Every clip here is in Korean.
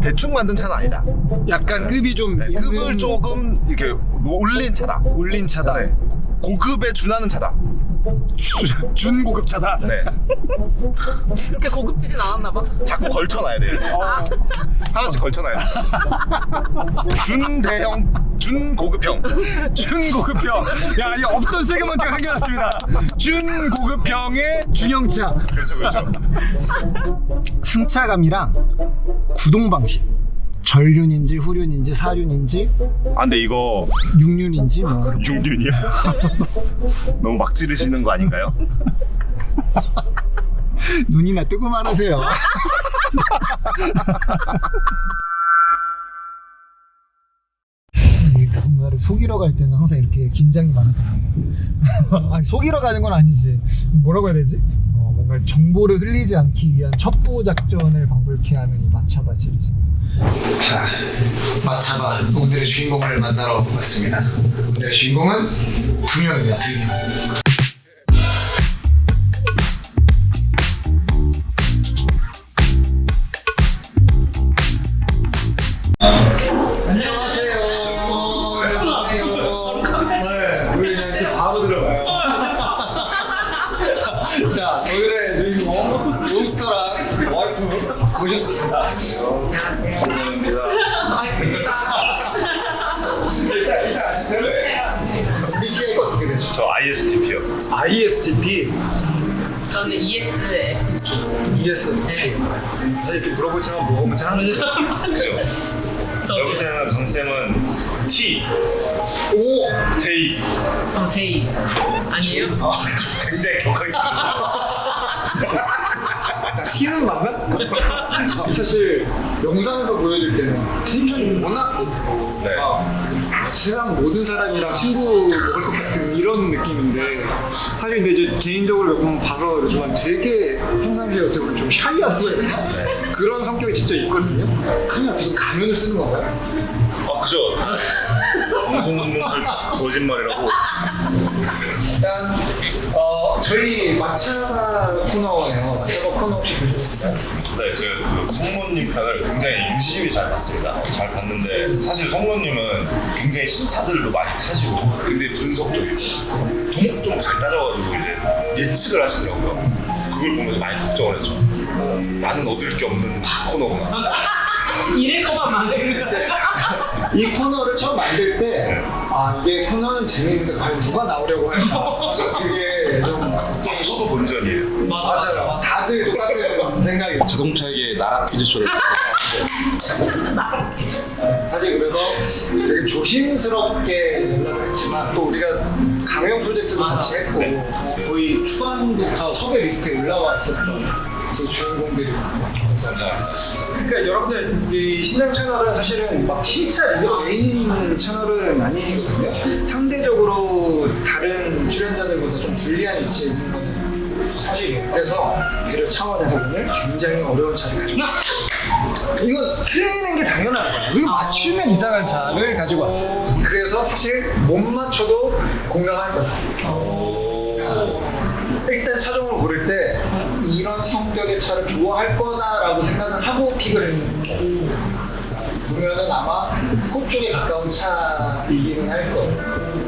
대충 만든 차는 아니다. 약간 급이 좀 네, 급을 조금 이렇게 올린 차다. 올린 차다. 네. 고급에 준하는 차다. 준고급 차다. 네. 그렇게 고급지진 않았나 봐. 자꾸 걸쳐놔야 돼요. 하나씩 걸쳐놔야 돼. 준대형, 준고급형. 준고급형. 야, 이 없던 세그먼트가 생겨났습니다. 준고급형의 중형차. 그렇죠, 그렇죠. 승차감이랑 구동 방식. 전륜인지 후륜인지 사륜인지 아 근데 이거 6륜인지 뭐 6륜이요? 너무 막 지르시는 거 아닌가요? 눈이나 뜨고 말하세요. 누군가를 속이러 갈 때는 항상 이렇게 긴장이 많아요. 아니, 속이러 가는 건 아니지. 뭐라고 해야 되지? 뭔가 정보를 흘리지 않기 위한 첩보 작전을 방불케 하는 이 마차바지리죠. 자, 마차바 오늘의 주인공을 만나러 왔습니다. 오늘의 주인공은 두 명입니다. 두 명. 안녕하세요. 우리 이렇게 바로 들어가요. 자, 오늘의 주인공 롱스터랑 와이프 모셨습니다. 감사합니다. MBTI가 어떻게 되죠? 저 ISTP요. ISTP, 저는 ESFP. ESTP. 사실 이렇게 물어보지만 뭐가 문제 하나지? 그죠? 여기 때는 강쌤은 T, O, J. J. 아니에요? 아, 굉장히 격하게 T는 맞나? 사실 영상에서 보여줄 때는 텐션이 워낙 높고 네. 세상 모든 사람이랑 친구 먹을 것 같은 이런 느낌인데 사실 근데 이제 개인적으로 몇 번 봐서 그러지만 되게 평상시에 어떻게 보면 좀 샤이하다고 해야 되나? 그런 성격이 진짜 있거든요. 그냥 앞에서 가면을 쓰는 건가요? 아 그죠? 방송은 거짓말이라고. 일단 저희 마차바 코너예요. 마차바 코너 혹시 보셨어요? 네, 제가 그 성모님 편을 굉장히 유심히 잘 봤습니다. 잘 봤는데 사실 성모님은 굉장히 신차들도 많이 타시고 굉장히 분석적이고 조목조목 잘 따져가지고 이제 예측을 하시더라고요. 그걸 보면서 많이 걱정을 했죠. 나는 얻을 게 없는 코너구나. 이럴 거만 많은 거. 이 코너를 처음 만들 때 이게 코너는 재밌는데 과연 누가 나오려고 할까? 그게 좀 저도 본전이에요. 맞아요. 다들 똑같은 생각이. 자동차에게 나라 퀴즈쇼를 사실 그래서 되게 조심스럽게 연락을 했지만 또 우리가 강연 프로젝트도 같이 했고 거의 초반부터 섭외 리스트에 올라와 있었던 그 주인공들이 감사합니다. 그러니까 여러분들 이 신상 채널은 사실은 막 신차 리뷰 메인 채널은 아니거든요. 상대적으로 다른 출연자들보다 좀 불리한 위치에 있는 거는 사실이에요. 그래서 배려 차원에서 오늘 굉장히 어려운 차를 가지고 왔어요. 이건 틀리는 게 당연한 거야. 이거 맞추면 이상한 차를 가지고 왔어요. 그래서 사실 못 맞춰도 공감할 거다. 일단 차종을 고를 때 이런 성격의 차를 좋아할 거다라고 생각을 하고 픽을 했는데 보면은 아마 호 쪽에 가까운 차이기는 할 거예요.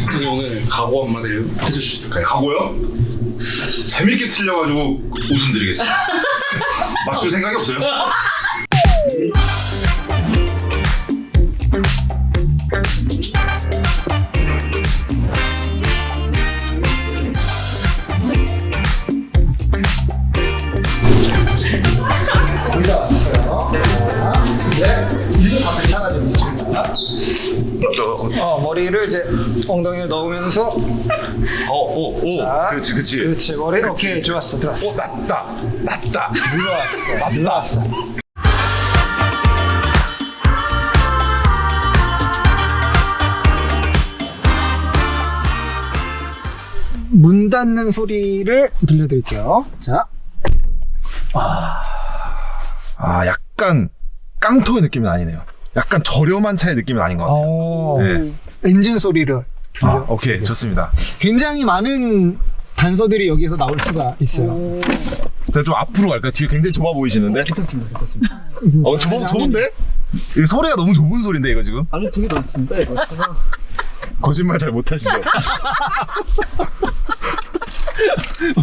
선생님 오늘 각오 한마디 해줄 수 있을까요? 가고요? 재밌게 틀려가지고 웃음 드리겠습니다. 맞출 생각이 없어요? 거의 다 왔어요. 네, 이거 다 괜찮아져 있습니다. 머리를 이제 엉덩이에 넣으면서 오, 자, 그렇지. 그렇지 머리 오케이 좋았어 들어왔어. 낫다. 들어왔어. 문 닫는 소리를 들려드릴게요. 자, 약간 깡통의 느낌은 아니네요. 약간 저렴한 차의 느낌은 아닌 것 같아요. 네. 엔진 소리를 오케이 좋습니다. 굉장히 많은 단서들이 여기에서 나올 수가 있어요. 제가 좀 앞으로 갈까요? 뒤에 굉장히 좁아 보이시는데? 괜찮습니다. 좁은데? 이 소리가 너무 좁은 소리인데 이거 지금? 아니 되게 넓습니다 이거. 거짓말 잘 못하시죠?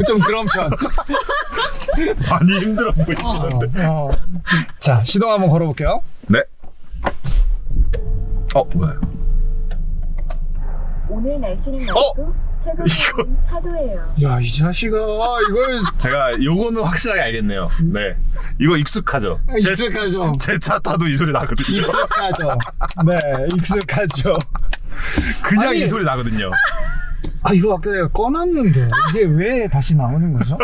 좀 그런 편. 많이 힘들어 보이시는데. 자 시동 한번 걸어볼게요. 네. 뭐야? 오늘 날씨는 맑고 최고 기온이 4도예요. 야 이 자식아 이걸 제가 요거는 확실하게 알겠네요. 네. 이거 익숙하죠? 익숙하죠. 제 차 타도 이 소리 나거든요. 익숙하죠. 네 익숙하죠. 그냥 아니, 이 소리 나거든요. 아 이거 아까 내가 꺼놨는데 이게 왜 다시 나오는 거죠?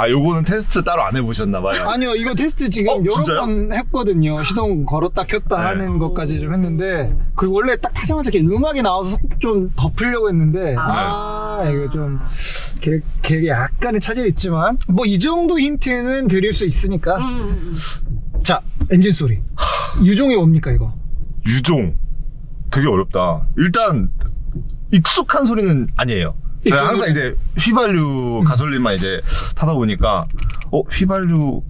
요거는 테스트 따로 안 해보셨나봐요. 아니요 이거 테스트 지금 여러 진짜요? 번 했거든요. 시동 걸었다 켰다 네. 하는 것까지 좀 했는데 그리고 원래 딱 타자마자 이렇게 음악이 나와서 좀 덮으려고 했는데 이거 좀 걔 약간의 차질이 있지만 뭐 이 정도 힌트는 드릴 수 있으니까 자 엔진 소리 유종이 뭡니까 이거? 유종. 되게 어렵다. 일단 익숙한 소리는 아니에요. 제가 항상 이제 휘발유 가솔린만 이제 타다 보니까 휘발유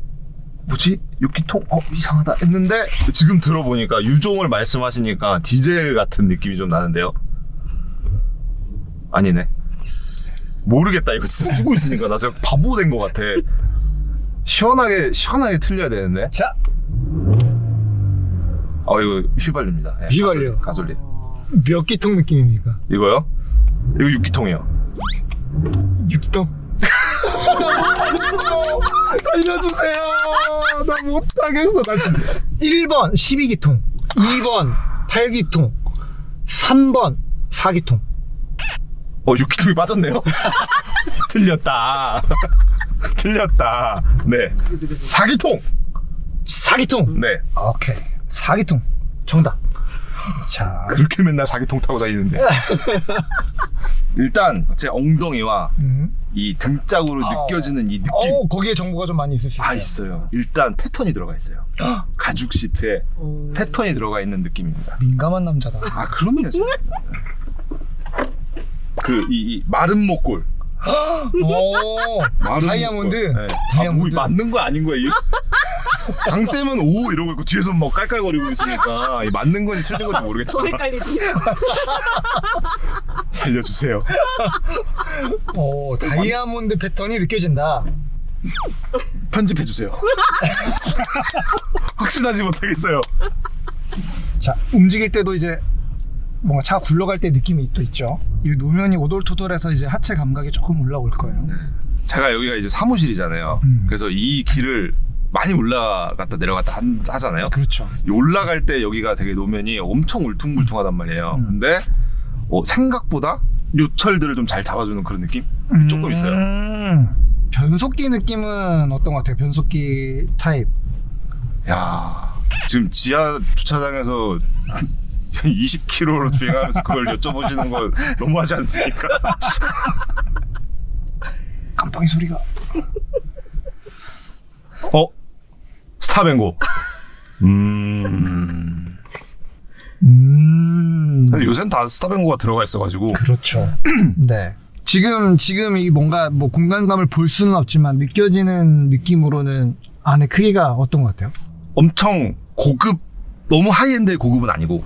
뭐지? 6기통? 이상하다 했는데 지금 들어보니까 유종을 말씀하시니까 디젤 같은 느낌이 좀 나는데요. 아니네. 모르겠다. 이거 진짜 쓰고 있으니까 나 진짜 바보 된 것 같아. 시원하게 틀려야 되는데. 자 이거 휘발유입니다. 네, 휘발유. 가솔린. 몇 기통 느낌입니까? 이거요? 이거 6기통이요. 6기통? 살려주세요. 나 못하겠어. 나 진짜. 1번 12기통 2번 8기통 3번 4기통 6기통이 빠졌네요. 틀렸다. 틀렸다. 네. 4기통. 4기통 네. 오케이 4기통 정답. 자 그렇게 맨날 4기통 타고 다니는데. 일단 제 엉덩이와 이 등짝으로 느껴지는 이 느낌. 거기에 정보가 좀 많이 있을 수 있어요. 있어요. 일단 패턴이 들어가 있어요. 가죽 시트에 패턴이 들어가 있는 느낌입니다. 민감한 남자다. 그럼요. 이 마른 목골. 마른 다이아몬드. 목골. 네. 다이아몬드. 맞는 거 아닌 거야. 강쌤은 오 이러고 있고 뒤에서 뭐 깔깔거리고 있으니까 이 맞는 건지 틀린 건지 모르겠지만 더 헷갈리지. 살려주세요. 다이아몬드 패턴이 느껴진다. 편집해 주세요. 확신하지 못하겠어요. 자 움직일 때도 이제 뭔가 차가 굴러갈 때 느낌이 또 있죠. 이 노면이 오돌토돌해서 이제 하체 감각이 조금 올라올 거예요. 제가 여기가 이제 사무실이잖아요. 그래서 이 길을 많이 올라갔다 내려갔다 하잖아요. 그렇죠. 이 올라갈 때 여기가 되게 노면이 엄청 울퉁불퉁하단 말이에요. 근데 생각보다 요철들을 좀 잘 잡아주는 그런 느낌? 조금 있어요. 변속기 느낌은 어떤 것 같아요? 변속기 타입. 야, 지금 지하 주차장에서 20km로 주행하면서 그걸 여쭤보시는 건 너무하지 않습니까? 깜빡이 소리가. 스탑앤고. 요새는 다 스탑앤고가 들어가 있어가지고. 그렇죠. 네. 지금 이 뭔가 뭐 공간감을 볼 수는 없지만 느껴지는 느낌으로는 안에 크기가 어떤 것 같아요? 엄청 고급, 너무 하이엔드의 고급은 아니고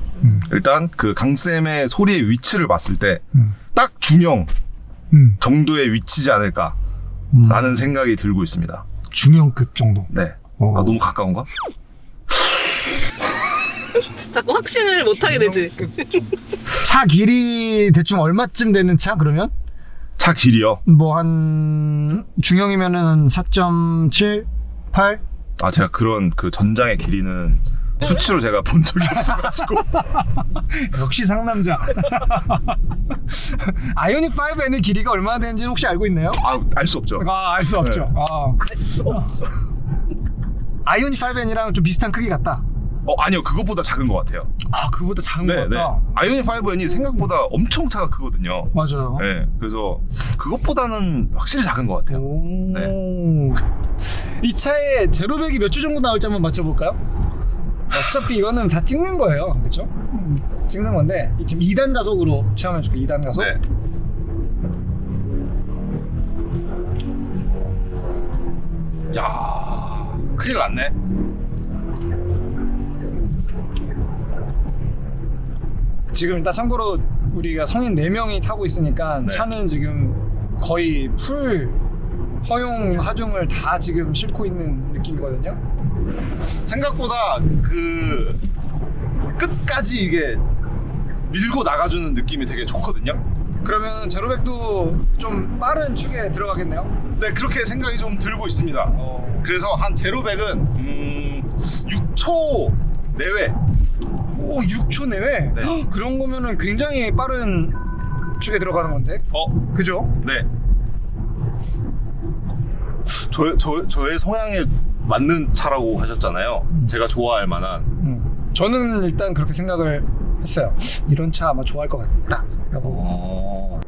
일단 그 강쌤의 소리의 위치를 봤을 때 딱 중형 정도의 위치지 않을까 라는 생각이 들고 있습니다. 중형급 정도. 네. 너무 가까운가? 자꾸 확신을 못하게 되지. 차 길이 대충 얼마쯤 되는 차 그러면? 차 길이요? 뭐 한 중형이면은 4.7, 8? 제가 그런 그 전장의 길이는 수치로 제가 본 적이 없어가지고. 역시 상남자. 아이오닉 5N의 길이가 얼마나 되는지는 혹시 알고 있나요? 알 수 없죠. 알 수 없죠. 네. 알 수 없죠. 아이오닉 5N이랑 좀 비슷한 크기 같다. 아니요, 그것보다 작은 것 같아요. 그거보다 작은 것 같다. 아이오닉 5N이 생각보다 엄청 차가 크거든요. 맞아요. 네, 그래서 그것보다는 확실히 작은 것 같아요. 네. 이 차에 제로백이 몇 주 정도 나올지 한번 맞춰볼까요? 어차피 이거는 다 찍는 거예요, 그렇죠? 찍는 건데 지금 2단 가속으로 체험해줄게. 2단 가속. 네. 야, 큰일 났네. 지금 일단 참고로 우리가 성인 4명이 타고 있으니까 네. 차는 지금 거의 풀 허용 하중을 다 지금 싣고 있는 느낌이거든요. 생각보다 그 끝까지 이게 밀고 나가주는 느낌이 되게 좋거든요. 그러면 제로백도 좀 빠른 축에 들어가겠네요. 네, 그렇게 생각이 좀 들고 있습니다. 그래서 한 제로백은 6초 내외. 오, 6초 내외? 네. 헉, 그런 거면은 굉장히 빠른 축에 들어가는 건데. 그죠? 네. 저의 성향에 맞는 차라고 하셨잖아요. 제가 좋아할 만한. 저는 일단 그렇게 생각을 했어요. 이런 차 아마 좋아할 것 같다 라고.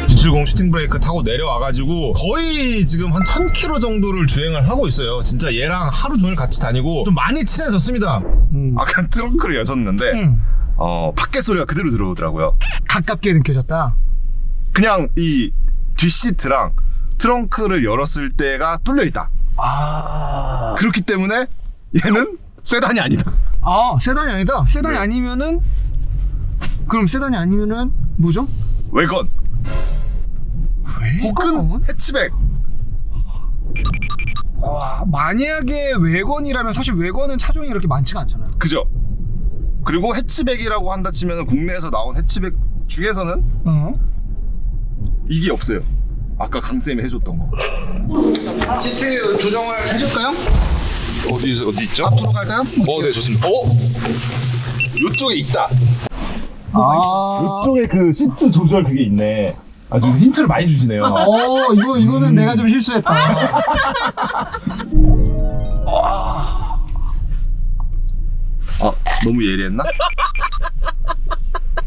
G70 슈팅 브레이크 타고 내려와가지고 거의 지금 한 1000km 정도를 주행을 하고 있어요. 진짜 얘랑 하루 종일 같이 다니고 좀 많이 친해졌습니다. 아까 트렁크를 여셨는데 밖에 소리가 그대로 들어오더라고요. 가깝게 느껴졌다. 그냥 이 뒷시트랑 트렁크를 열었을 때가 뚫려 있다. 그렇기 때문에 얘는 세단이 아니다. 아, 세단이 아니다. 세단이 아니면은 그럼 세단이 아니면은 뭐죠? 외건 혹은 외건? 해치백. 와, 만약에 외건이라면 사실 외건은 차종이 그렇게 많지가 않잖아요. 그죠? 그리고 해치백이라고 한다 치면 국내에서 나온 해치백 중에서는 이게 없어요. 아까 강쌤이 해줬던 거. 시트 조정을 해줄까요? 어디 있죠? 앞으로 갈까요? 네, 좋습니다. 요쪽에 있다. 아, 요쪽에 그 시트 조절 그게 있네. 아, 지금 힌트를 많이 주시네요. 이거는 내가 좀 실수했다. 너무 예리했나?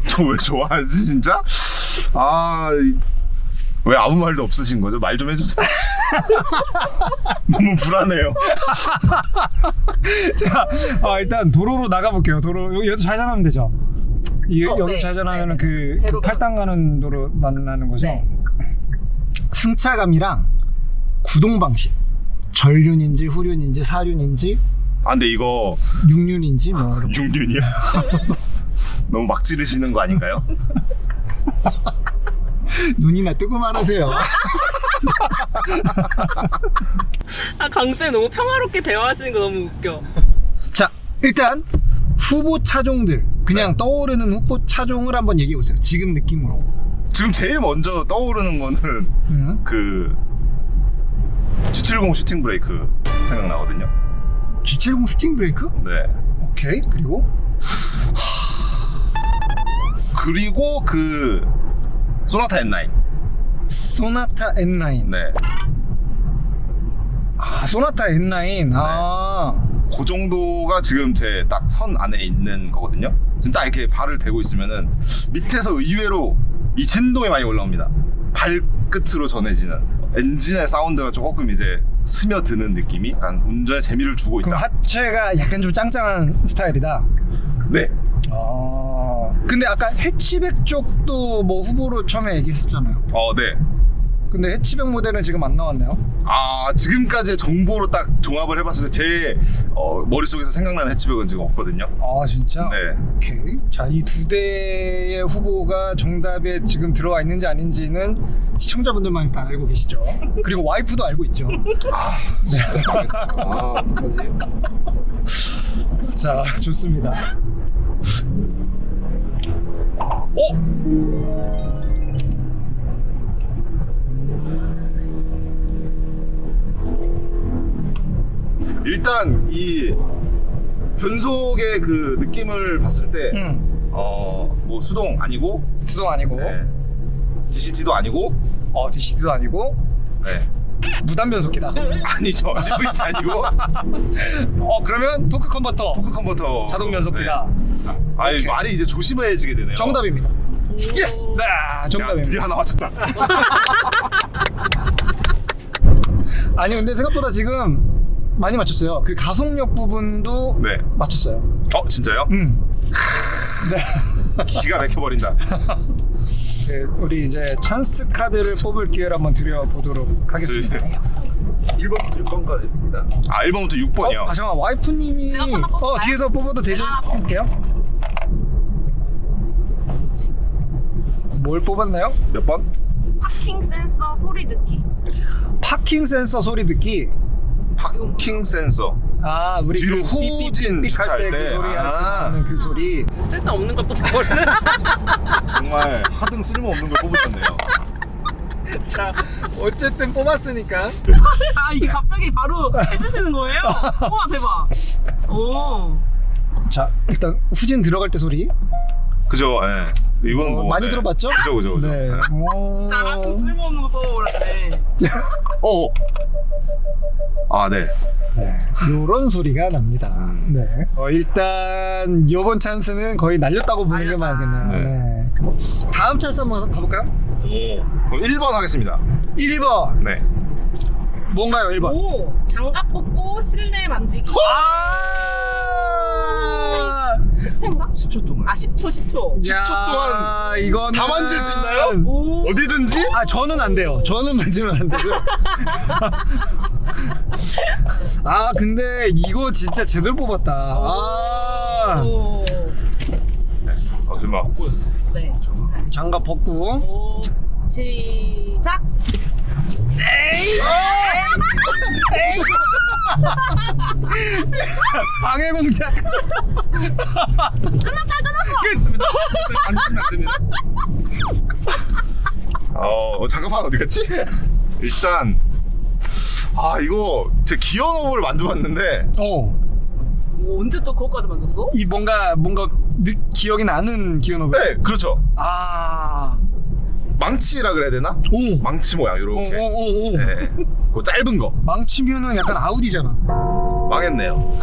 저 왜 좋아하지 진짜? 왜 아무 말도 없으신 거죠? 말 좀 해주세요. 너무 불안해요. 자, 일단 도로로 나가볼게요. 도로 여기서 좌회전하면 되죠? 여기서 네. 좌회전하면 네. 그 대로로. 8단 가는 도로 만나는 거죠? 네. 승차감이랑 구동 방식, 전륜인지 후륜인지 사륜인지 근데 이거 6륜인지 뭐 이런 거. 6륜이요? 너무 막 지르시는 거 아닌가요? 눈이나 뜨고 말하세요. 강쌤 너무 평화롭게 대화하시는 거 너무 웃겨. 자, 일단 후보 차종들 그냥 떠오르는 후보 차종을 한번 얘기해 보세요. 지금 느낌으로. 지금 제일 먼저 떠오르는 거는 그 G70 슈팅 브레이크 생각나거든요. G70 슈팅 브레이크? 네. 오케이. 그리고 그 소나타 N9. 소나타 N9. 네. 소나타 N9. 그 정도가 지금 제 딱 선 안에 있는 거거든요. 지금 딱 이렇게 발을 대고 있으면은 밑에서 의외로 이 진동이 많이 올라옵니다. 발끝으로 전해지는 엔진의 사운드가 조금 이제 스며드는 느낌이 약간 운전에 재미를 주고 있다. 그럼 하체가 약간 좀 짱짱한 스타일이다. 네. 근데 아까 해치백 쪽도 뭐 후보로 처음에 얘기했었잖아요. 네. 근데 해치백 모델은 지금 안 나왔네요. 지금까지의 정보로 딱 종합을 해봤을 때 제 머릿속에서 생각나는 해치백은 지금 없거든요. 진짜? 네. 오케이. 자, 이 두 대의 후보가 정답에 지금 들어와 있는지 아닌지는 시청자분들만 일단 알고 계시죠. 그리고 와이프도 알고 있죠. 자, 좋습니다. 일단 이 변속의 그 느낌을 봤을 때 뭐 수동 아니고 수동 아니고, 네. DCT도 아니고 DCT도 아니고, 네. 무단 변속기다. 아니죠. CVT 아니고 그러면 토크 컨버터, 토크 컨버터 자동 변속기다. 네. 오케이. 말이 이제 조심해지게 되네요. 정답입니다. 예스! 네, 야, 정답입니다. 드디어 하나 맞췄다. 아니 근데 생각보다 지금 많이 맞췄어요. 그 가속력 부분도 네. 맞췄어요. 진짜요? 네. 기가 막혀버린다. 네, 우리 이제 찬스 카드를 뽑을 기회를 한번 드려보도록 하겠습니다. 1번부터 6번까지 있습니다. 1번부터 6번이요. 아 잠깐 와이프님이 제가 하나 뽑을까요? 뒤에서 뽑아도 되죠? 할게요. 뭘 뽑았나요? 몇 번? 파킹 센서 소리 듣기. 파킹 센서 소리 듣기. 파킹 센서. 아 우리 뒤로 그 후진 삑삑삑삑 주차할 할때 그 때. 소리 하는 그 소리. 쓸데없는 걸 뽑아버리네. 정말 하등 쓸모없는 걸 뽑으셨네요. 자 어쨌든 뽑았으니까. 아 이게 갑자기 바로 해주시는 거예요? 우와 대박. 오. 자 일단 후진 들어갈 때 소리. 그죠? 예. 이건 뭐 많이 네. 들어봤죠? 그죠. 네. 진짜 하등 쓸모없는 거 뽑아버렸네. 네. 네, 요런 소리가 납니다. 네. 일단 이번 찬스는 거의 날렸다고 보는 게 맞겠네요. 네. 다음 찬스 한번 가볼까요? 그럼 1번 하겠습니다. 1번. 네. 뭔가요, 1번? 오 장갑 벗고 실내 만지기. 아! 10회인가? 10초 동안. 10초 10초. 10초 동안 이거는 다 만질 수 있나요? 오. 어디든지? 저는 안 돼요. 저는 만지면 안 되고요. 근데 이거 진짜 제대로 뽑았다. 오. 정말. 네. 장갑 벗고. 오. 시작. 방해 공작. 끝! 만지면 안 됩니다. 잠깐만 어디 갔지? 일단 이거 제 기어노브를 만져봤는데 오, 언제 또 그것까지 만졌어? 이 뭔가 기억이 나는 기어노브. 네 그렇죠. 망치라 그래야 되나? 오. 망치 모양 요렇게. 오. 네. 그 짧은 거 망치면은 약간 아우디잖아. 망했네요.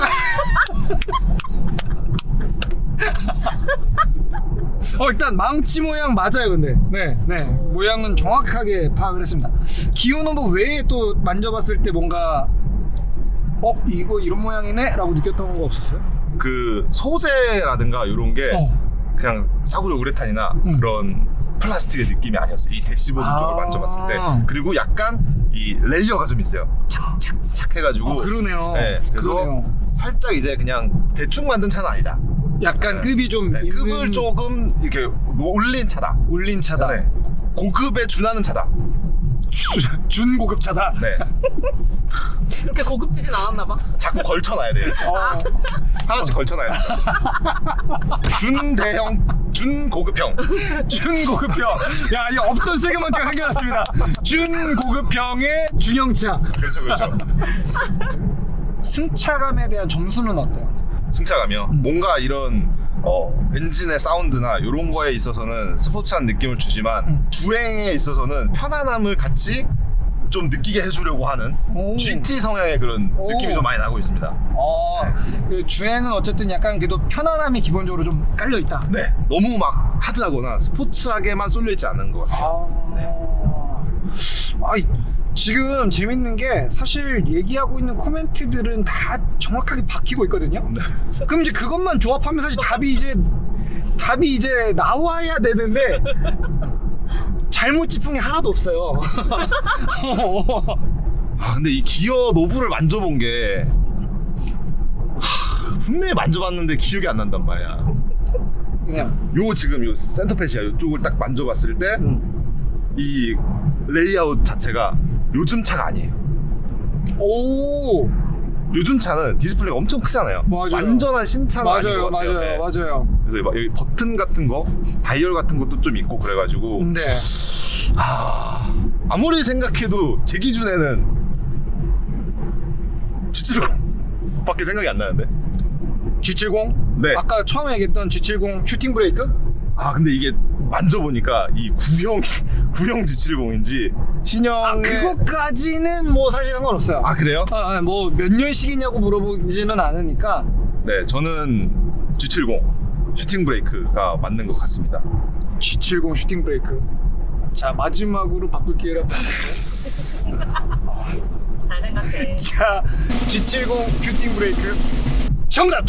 일단 망치 모양 맞아요, 근데. 네. 모양은 정확하게 파악을 했습니다. 기어노브 외에 또 만져봤을 때 뭔가 이거 이런 모양이네?라고 느꼈던 거 없었어요? 그 소재라든가 요런 게 그냥 싸구려 우레탄이나 그런 플라스틱의 느낌이 아니었어요. 이 대시보드 쪽을 만져봤을 때. 그리고 약간 이 레이어가 좀 있어요. 착착착 해가지고. 그러네요. 네, 그래서 그러네요. 살짝 이제 그냥 대충 만든 차는 아니다. 약간 급이 좀 네, 있는, 급을 조금 이렇게 올린 차다. 올린 차다. 네. 고급에 준하는 차다. 준고급 차다. 네. 그렇게 고급지진 않았나 봐. 자꾸 걸쳐놔야 돼요. 하나씩 걸쳐놔야 돼요. 준대형, 준고급형. 준고급형. 야, 이 없던 세그먼트가 생겨났습니다. 준고급형의 중형차. 그렇죠. 승차감에 대한 점수는 어때요? 승차감이요. 뭔가 이런 엔진의 사운드나 이런 거에 있어서는 스포츠한 느낌을 주지만 주행에 있어서는 편안함을 같이 좀 느끼게 해주려고 하는 GT 성향의 그런 느낌이 좀 많이 나고 있습니다. 그 주행은 어쨌든 약간 그래도 편안함이 기본적으로 좀 깔려 있다. 네. 너무 막 하드하거나 스포츠하게만 쏠려 있지 않은 것 같아요. 지금 재밌는 게 사실 얘기하고 있는 코멘트들은 다 정확하게 박히고 있거든요. 그럼 이제 그것만 조합하면 사실 답이 이제 나와야 되는데 잘못 짚은 게 하나도 없어요. 근데 이 기어 노브를 만져본 게 분명히 만져봤는데 기억이 안 난단 말이야. 그냥 지금 요 센터패시아 요쪽을 딱 만져봤을 때 이 레이아웃 자체가 요즘 차가 아니에요. 요즘 차는 디스플레이가 엄청 크잖아요. 맞아요. 완전한 신차는 아닌 것 같아요. 네. 맞아요. 그래서 막 여기 버튼 같은 거, 다이얼 같은 것도 좀 있고 그래가지고 네. 아무리 생각해도 제 기준에는 G70 밖에 생각이 안 나는데. G70? 네. 아까 처음에 얘기했던 G70 슈팅 브레이크? 근데 이게 만져보니까 이 구형 G70인지 신형의 그거까지는 뭐 사실 상관없어요. 그래요? 뭐 몇 년식이냐고 물어보지는 않으니까. 네, 저는 G70 슈팅 브레이크가 맞는 것 같습니다. G70 슈팅 브레이크. 자, 마지막으로 바꿀 기회를 한번 잘 생각해. 자, G70 슈팅 브레이크 정답!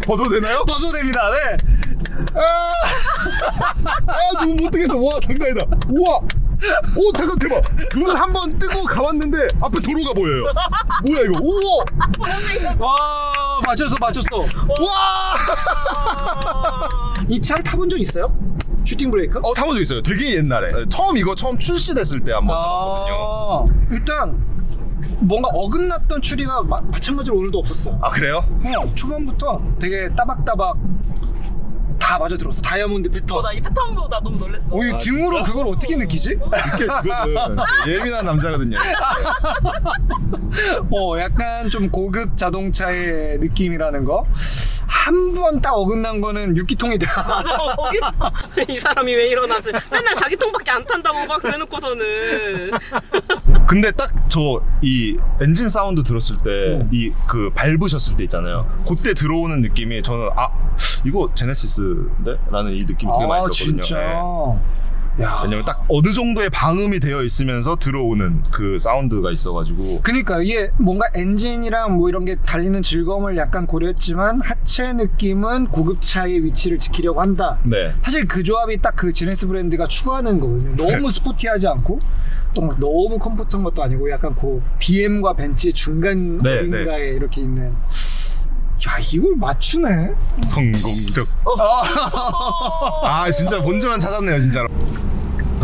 벗어도 되나요? 벗어도 됩니다. 네. 너무 못하겠어. 와, 장난 아니다. 우와. 오, 잠깐 대박. 눈을 한번 뜨고 감았는데 앞에 도로가 보여요. 뭐야 이거? 우와. 와, 맞췄어. 와. 이 차를 타본 적 있어요? 슈팅 브레이크? 타본 적 있어요. 되게 옛날에. 처음 출시됐을 때 한번 타봤거든요. 일단 뭔가 어긋났던 추리가 마찬가지로 오늘도 없었어. 아, 그래요? 초반부터 되게 따박따박 다 맞아 들었어. 다이아몬드 패턴. 나 이 패턴 보고 나 너무 놀랬어. 이 등으로 그걸 어떻게 느끼지? 그거는 예민한 남자거든요. 약간 좀 고급 자동차의 느낌이라는 거. 한 번 딱 어긋난 거는 6기통이 돼. 맞아, 거기서 이 사람이 왜 이러나지? 맨날 자기 통밖에 안 탄다고 막 그래놓고서는. 근데 딱 저 이 엔진 사운드 들었을 때 이 그 밟으셨을 때 있잖아요. 그때 들어오는 느낌이 저는 이거 제네시스인데? 라는 이 느낌이 되게 많이 들었거든요. 진짜. 네. 야. 왜냐면 딱 어느 정도의 방음이 되어 있으면서 들어오는 그 사운드가 있어가지고. 그러니까 이게 뭔가 엔진이랑 뭐 이런 게 달리는 즐거움을 약간 고려했지만 하체 느낌은 고급차의 위치를 지키려고 한다. 네. 사실 그 조합이 딱 그 제네시스 브랜드가 추구하는 거거든요. 너무 스포티하지 않고 또 막 너무 컴포트한 것도 아니고 약간 그 BM과 벤츠의 중간 네, 어딘가에 이렇게 있는. 야, 이걸 맞추네. 성공적. 진짜 본전은 찾았네요, 진짜로.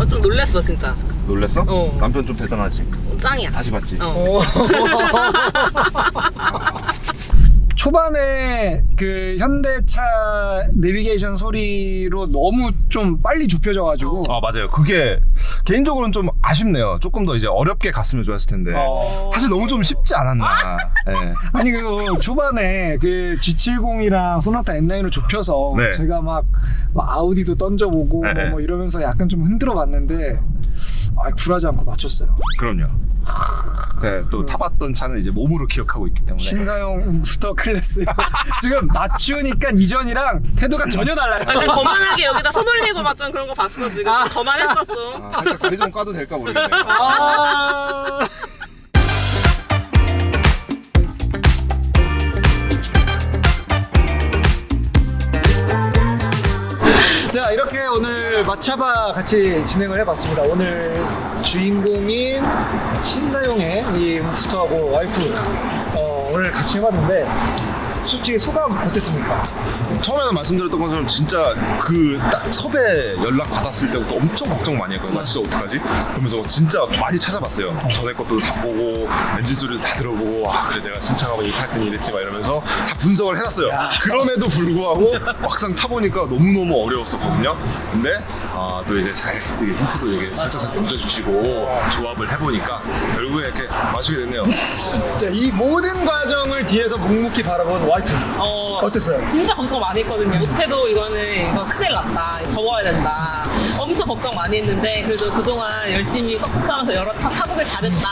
좀 놀랬어 진짜. 놀랬어? 어. 남편 좀 대단하지. 짱이야. 다시 봤지. 초반에 그 현대차 내비게이션 소리로 너무 좀 빨리 좁혀져가지고 맞아요. 그게 개인적으로는 좀 아쉽네요. 조금 더 이제 어렵게 갔으면 좋았을 텐데. 사실 너무 좀 쉽지 않았나. 네. 아니 그 초반에 그 G70이랑 소나타 N9을 좁혀서 네. 제가 막 아우디도 던져보고 네. 뭐 이러면서 약간 좀 흔들어봤는데 굴하지 않고 맞췄어요. 그럼요. 네, 또 타봤던 차는 이제 몸으로 기억하고 있기 때문에. 신사용 우스터 클래스 지금 맞추니까 이전이랑 태도가 전혀 달라요. 약간 거만하게 여기다 손 올리고 막 좀 그런 거 봤어 지금. 거만했어 좀. 살짝 다리 좀 까도 될까 모르겠네요. 자, 이렇게 오늘 마차바 같이 진행을 해봤습니다. 오늘 주인공인 신사용의 이 우스터하고 와이프 오늘 같이 해봤는데 솔직히 소감 어땠습니까? 처음에는 말씀드렸던 것처럼 진짜 그 딱 섭외 연락 받았을 때부터 엄청 걱정 많이 했거든요. 나 진짜 어떡하지? 그러면서 진짜 많이 찾아봤어요. 전에 것도 다 보고 엔진 소리도 다 들어보고 그래 내가 승차하고 이탈 때는 이랬지 막 이러면서 다 분석을 해놨어요. 그럼에도 불구하고 막상 타보니까 너무너무 어려웠었거든요. 근데 또 이제 잘 힌트도 이게 살짝 던져주시고 조합을 해보니까 결국에 이렇게 마시게 됐네요. 자, 이 모든 과정을 뒤에서 묵묵히 바라본 와이프 어땠어요? 진짜 걱정 많이 했거든요. 못해도 이거 큰일 났다. 접어야 된다. 엄청 걱정 많이 했는데 그래도 그동안 열심히 서포트하면서 여러 차 타보길 잘했다.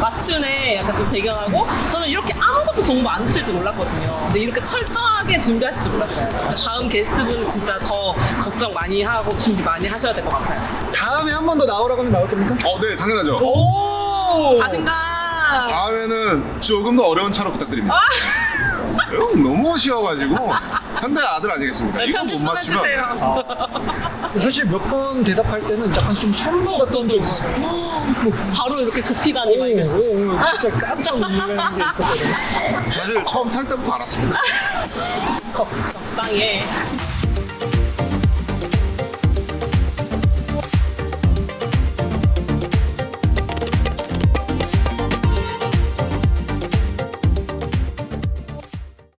맞춤에 약간 좀 대견하고 저는 이렇게 아무것도 정보 안 주실 줄 몰랐거든요. 근데 이렇게 철저하게 준비하실 줄 몰랐어요. 다음 게스트분은 진짜 더 걱정 많이 하고 준비 많이 하셔야 될 것 같아요. 다음에 한 번 더 나오라고 하면 나올 겁니까? 네, 당연하죠. 오! 자신감! 다음에는 조금 더 어려운 차로 부탁드립니다. 너무 쉬워가지고 현대 아들 아니겠습니까? 이거 편집 못 좀 맞추면 해주세요. 사실 몇 번 대답할 때는 약간 좀 소름 돋았던 적이 있었어요. 바로 이렇게 좁히다니 막 이랬어. 진짜 깜짝 놀라는 게 있었거든요. 사실 처음 탈 때부터 알았습니다. 적당히 해.